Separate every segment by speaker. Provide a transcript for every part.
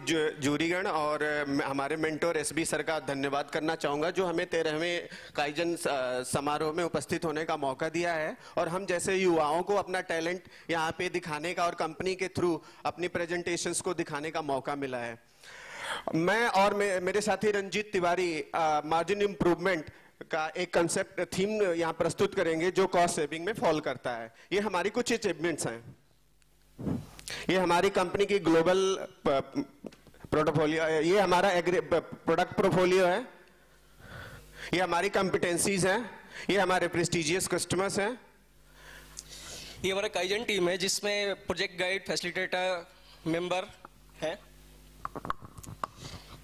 Speaker 1: जूरीगण और हमारे mentor SB sir का धन्यवाद करना चाहूँगा, जो हमें 13वें काइजन समारोह में उपस्थित होने का मौका दिया है और हम जैसे युवाओं को अपना टैलेंट यहाँ पे दिखाने का और कंपनी के थ्रू अपनी प्रेजेंटेशंस को दिखाने का मौका मिला है। मैं और मेरे साथी रंजीत तिवारी मार्जिन इम्प्रूवमेंट का एक कंसेप्ट थीम यहाँ प्रस्तुत करेंगे जो कॉस्ट सेविंग में फॉल करता है। ये हमारी कुछ अचीवमेंट्स हैं। ये हमारी कंपनी की ग्लोबल पोर्टफोलियो है, ये हमारा प्रोडक्ट पोर्टफोलियो है, ये हमारी कॉम्पिटेंसीज हैं, ये हमारे प्रेस्टिजियस कस्टमर्स हैं।
Speaker 2: ये हमारा काइजन टीम है जिसमें प्रोजेक्ट गाइड, फैसिलिटेटर, मेंबर है।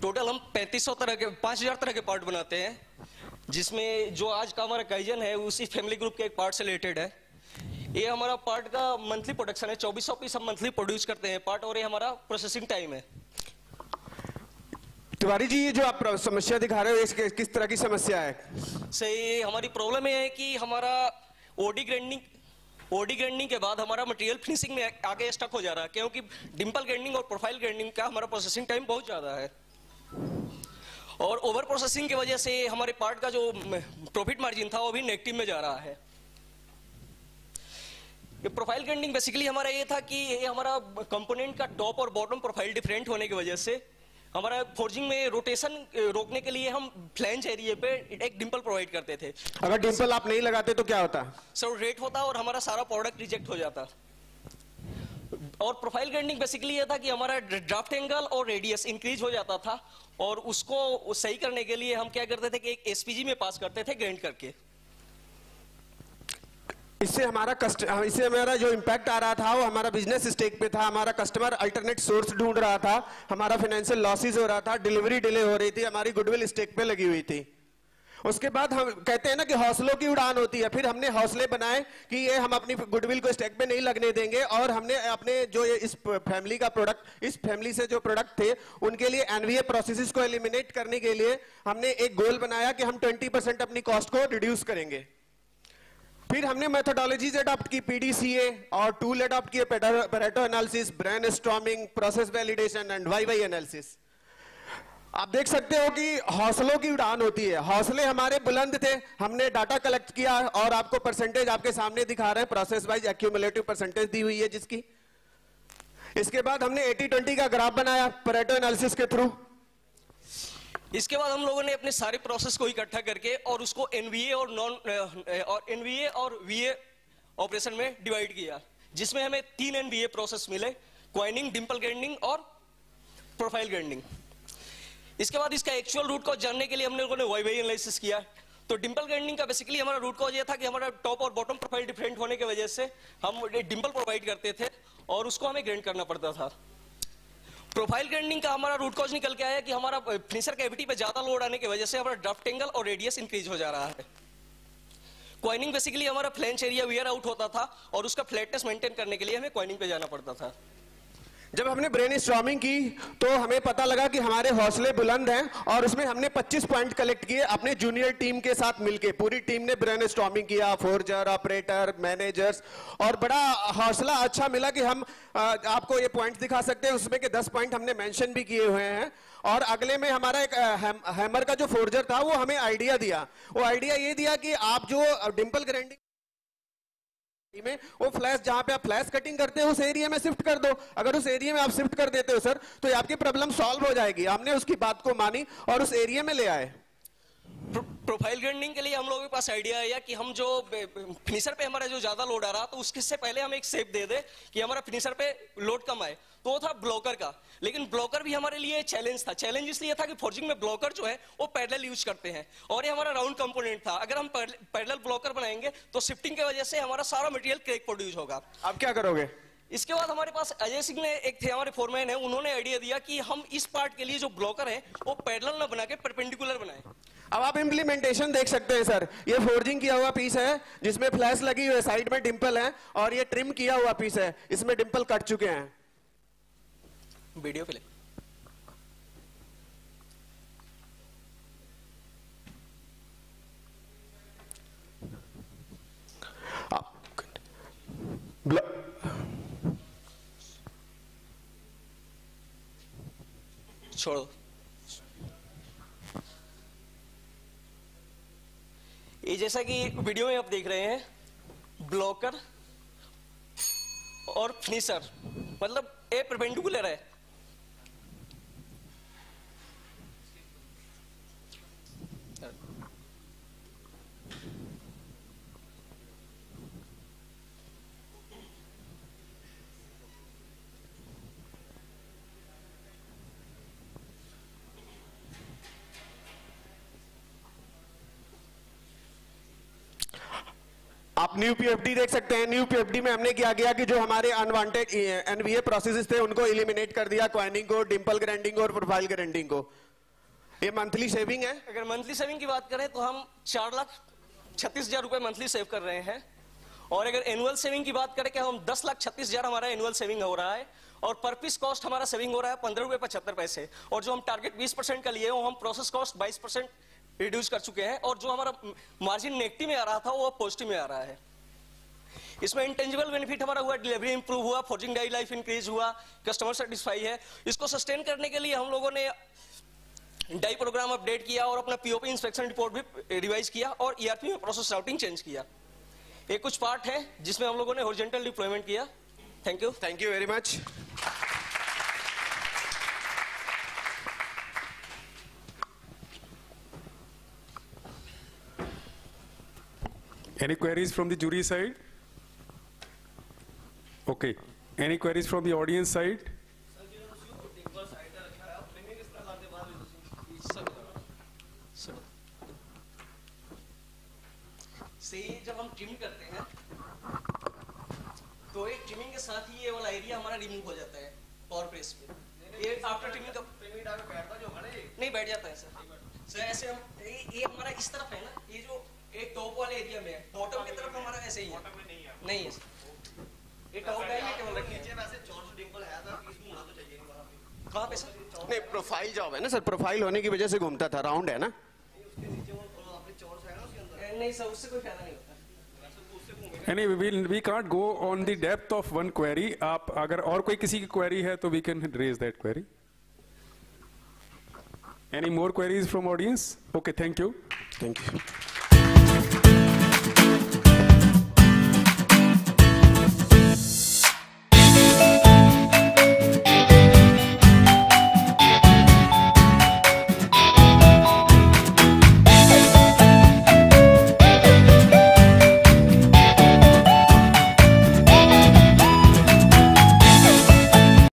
Speaker 2: टोटल हम 5000 तरह के पार्ट बनाते हैं, जिसमें जो आज का हमारा काइजन है उसी फैमिली ग्रुप के एक पार्ट से रिलेटेड है। ये हमारा पार्ट का मंथली प्रोडक्शन है, 2400 पीस हम मंथली प्रोड्यूस करते हैं पार्ट, और ये हमारा प्रोसेसिंग टाइम है।
Speaker 1: तिवारी जी, ये जो आप समस्या दिखा रहे हो किस तरह की समस्या है?
Speaker 2: सही, हमारी प्रॉब्लम ये है कि हमारा ओडी ग्राइंडिंग के बाद हमारा मटेरियल फिनिशिंग में आगे स्टक हो जा रहा है, क्योंकि डिंपल ग्राइंडिंग और प्रोफाइल ग्राइंडिंग का हमारा प्रोसेसिंग टाइम बहुत ज्यादा है, और ओवर प्रोसेसिंग की वजह से हमारे पार्ट का जो प्रॉफिट मार्जिन था वो भी नेगेटिव में जा रहा है। ये प्रोफाइल ग्राइंडिंग बेसिकली हमारा ये था कि ये हमारा कंपोनेंट का टॉप और बॉटम प्रोफाइल डिफरेंट होने की वजह से हमारा फोर्जिंग में रोटेशन रोकने के लिए हम फ्लैंज एरिया पे एक डिंपल प्रोवाइड करते थे।
Speaker 1: अगर डिंपल आप नहीं लगाते तो क्या होता?
Speaker 2: सर रेट होता और हमारा सारा प्रोडक्ट रिजेक्ट हो जाता। और प्रोफाइल ग्राइंडिंग बेसिकली ये था कि हमारा ड्राफ्ट एंगल और रेडियस इंक्रीज हो जाता था, और उसको सही करने के लिए हम क्या करते थे कि एक एसपीजी में पास करते थे ग्राइंड करके।
Speaker 1: इससे हमारा जो इम्पैक्ट आ रहा था वो हमारा बिजनेस स्टेक पे था, हमारा कस्टमर अल्टरनेट सोर्स ढूंढ रहा था, हमारा फाइनेंशियल लॉसेस हो रहा था, डिलीवरी डिले हो रही थी, हमारी गुडविल स्टेक पे लगी हुई थी। उसके बाद हम कहते हैं ना कि हौसलों की उड़ान होती है, फिर हमने हौसले बनाए कि ये हम अपनी गुडविल को स्टेक पे नहीं लगने देंगे, और हमने अपने जो इस फैमिली का प्रोडक्ट, इस फैमिली से जो प्रोडक्ट थे उनके लिए एनवीए प्रोसेसेस को एलिमिनेट करने के लिए हमने एक गोल बनाया कि हम 20% अपनी कॉस्ट को रिड्यूस करेंगे। फिर हमने मेथोडोलॉजीज अडॉप्ट की, पीडीसीए, और टूल अडॉप्ट किए, Pareto analysis, brainstorming, process validation and Y analysis. आप देख सकते हो कि हौसलों की उड़ान होती है। हौसले हमारे बुलंद थे, हमने डाटा कलेक्ट किया और आपको परसेंटेज आपके सामने दिखा रहे हैं, प्रोसेस वाइज एक्यूमुलेटिव परसेंटेज दी हुई है जिसकी। इसके बाद हमने 80-20 का ग्राफ बनाया पैरेटो एनालिसिस के थ्रू।
Speaker 2: इसके बाद हम लोगों ने अपने सारे प्रोसेस को इकट्ठा करके और उसको एनवीए और वीए ऑपरेशन में डिवाइड किया, जिसमें हमें 3 एनवीए प्रोसेस मिले, क्वाइनिंग, डिंपल ग्राइंडिंग और प्रोफाइल ग्राइंडिंग। इसके बाद इसका एक्चुअल रूट कॉज जानने के लिए हम लोगों ने वाई एनालिसिस किया। तो डिंपल ग्राइंडिंग का बेसिकली हमारा रूट कॉज ये था कि हमारा टॉप और बॉटम प्रोफाइल डिफरेंट होने की वजह से हम डिंपल प्रोवाइड करते थे और उसको हमें ग्राइंड करना पड़ता था। प्रोफाइल ग्राइंडिंग का हमारा रूट कॉज निकल के आया कि हमारा फिनिशर कैविटी पे ज्यादा लोड आने की वजह से हमारा ड्राफ्ट एंगल और रेडियस इंक्रीज हो जा रहा है। क्वाइनिंग बेसिकली हमारा फ्लैंज एरिया वियर आउट होता था और उसका फ्लैटनेस मेंटेन करने के लिए हमें क्वाइनिंग पे जाना पड़ता था।
Speaker 1: जब हमने ब्रेनस्टॉर्मिंग की तो हमें पता लगा कि हमारे हौसले बुलंद हैं, और उसमें हमने 25 पॉइंट कलेक्ट किए अपने जूनियर टीम के साथ मिलके। पूरी टीम ने ब्रेनस्टॉर्मिंग किया, फोर्जर, ऑपरेटर, मैनेजर्स, और बड़ा हौसला अच्छा मिला कि हम आपको ये पॉइंट दिखा सकते हैं, उसमें के 10 पॉइंट हमने मेंशन भी किए हुए हैं। और अगले में हमारा एक हैमर का जो फोर्जर था वो हमें आइडिया दिया। वो आइडिया ये दिया कि आप जो डिंपल ग्राइंडिंग में वो फ्लैश, जहां पे आप फ्लैश कटिंग करते हो उस एरिया में शिफ्ट कर दो। अगर उस एरिया में आप शिफ्ट कर देते हो सर तो ये आपकी प्रॉब्लम सॉल्व हो जाएगी। हमने उसकी बात को मानी और उस एरिया में ले आए।
Speaker 2: प्रोफाइल ग्राइंडिंग के लिए हम लोगों के पास आइडिया आया कि हम जो फिनिशर पे हमारा जो ज्यादा लोड आ रहा तो उससे पहले हम एक शेप दे दे कि हमारा फिनिशर पे लोड कम आए, तो वो था ब्लॉकर का। लेकिन ब्लॉकर भी हमारे लिए चैलेंज था। चैलेंज इसलिए था कि फोर्जिंग में ब्लॉकर जो है वो पैरेलल यूज करते हैं और ये हमारा राउंड कंपोनेंट था। अगर हम पैरेलल ब्लॉकर बनाएंगे तो शिफ्टिंग की वजह से हमारा सारा मटेरियल क्रैक प्रोड्यूस होगा।
Speaker 1: अब क्या करोगे?
Speaker 2: इसके बाद हमारे पास अजय सिंह ने, एक थे हमारे फोरमैन है, उन्होंने आइडिया दिया कि हम इस पार्ट के लिए जो ब्लॉकर है वो पैरेलल ना बना के परपेंडिकुलर बनाएं।
Speaker 1: अब आप इंप्लीमेंटेशन देख सकते हैं सर। ये फोर्जिंग किया हुआ पीस है जिसमें फ्लैश लगी हुई है, साइड में डिंपल है, और ये ट्रिम किया हुआ पीस है, इसमें डिंपल कट चुके हैं।
Speaker 2: वीडियो पे ले। छोड़ो। ये जैसा कि वीडियो में आप देख रहे हैं, ब्लॉकर और फिनिशर, मतलब ए परपेंडिकुलर है।
Speaker 1: आप न्यू पीएफडी देख सकते हैं। न्यू पीएफडी में हमने क्या किया कि जो हमारे अनवांटेड एनवीए प्रोसेसेस थे उनको एलिमिनेट कर दिया, कॉइनिंग को, डिंपल ग्राइंडिंग और प्रोफाइल ग्राइंडिंग को। ये मंथली सेविंग है।
Speaker 2: अगर मंथली सेविंग की बात करें तो हम 4,36,000 रुपए मंथली सेव कर रहे हैं, और अगर एनुअल सेविंग की बात करें कि हम 10,36,000 हमारा एनुअल सेविंग हो रहा है, और पर पीस कॉस्ट हमारा सेविंग हो रहा है 15 रुपए 75 पैसे, और जो हम टारगेट 20% का लिए वो हम प्रोसेस कॉस्ट 22% रिड्यूस कर चुके हैं, और जो हमारा मार्जिन नेगेटिव में आ रहा था वो पॉजिटिव में आ रहा है। इसमें इंटेंजिबल बेनिफिट हमारा हुआ, डिलीवरी इंप्रूव हुआ, फोर्जिंग डाई लाइफ इंक्रीज हुआ, कस्टमर सेटिस्फाई है। इसको सस्टेन करने के लिए हम लोगों ने डाई प्रोग्राम अपडेट किया और अपना पीओपी इंस्पेक्शन रिपोर्ट भी रिवाइज किया, और ईआरपी में प्रोसेस राउटिंग चेंज किया। ये कुछ पार्ट है जिसमें हम लोगों ने हॉरिजॉन्टल डिप्लॉयमेंट किया। Thank you
Speaker 1: very much.
Speaker 3: Any queries from the jury side? Okay. Any queries from the audience side?
Speaker 2: जब हम ट्रिम करते हैं तो एक ट्रिमिंग के साथ ही ये वाला एरिया हमारा रिमूव हो जाता है पावर प्रेस पे। ये आफ्टर ट्रिमिंग का नहीं बैठ जाता है सर। ऐसे हम ये हमारा इस तरफ है ना, ये जो एक टॉप वाले एरिया में है, बॉटम की तरफ हमारा ऐसे ही है। नहीं है सर, ये टॉप है, ये केवल नीचे वैसे चौरस डिंपल है था, इसमें होना तो चाहिए नहीं। कहां पे सर?
Speaker 1: नहीं, प्रोफाइल जॉब है ना सर, प्रोफाइल होने की वजह से घूमता था, राउंड है ना।
Speaker 2: उसके नीचे वो अपने चौरस है ना, उसके अंदर नहीं सर, उससे कोई फायदा नहीं होता।
Speaker 3: Anyway, we can't go on the depth of one query. आप अगर और कोई किसी की query है तो we can raise that query. Any more queries from audience? Okay, thank you.
Speaker 1: Thank you.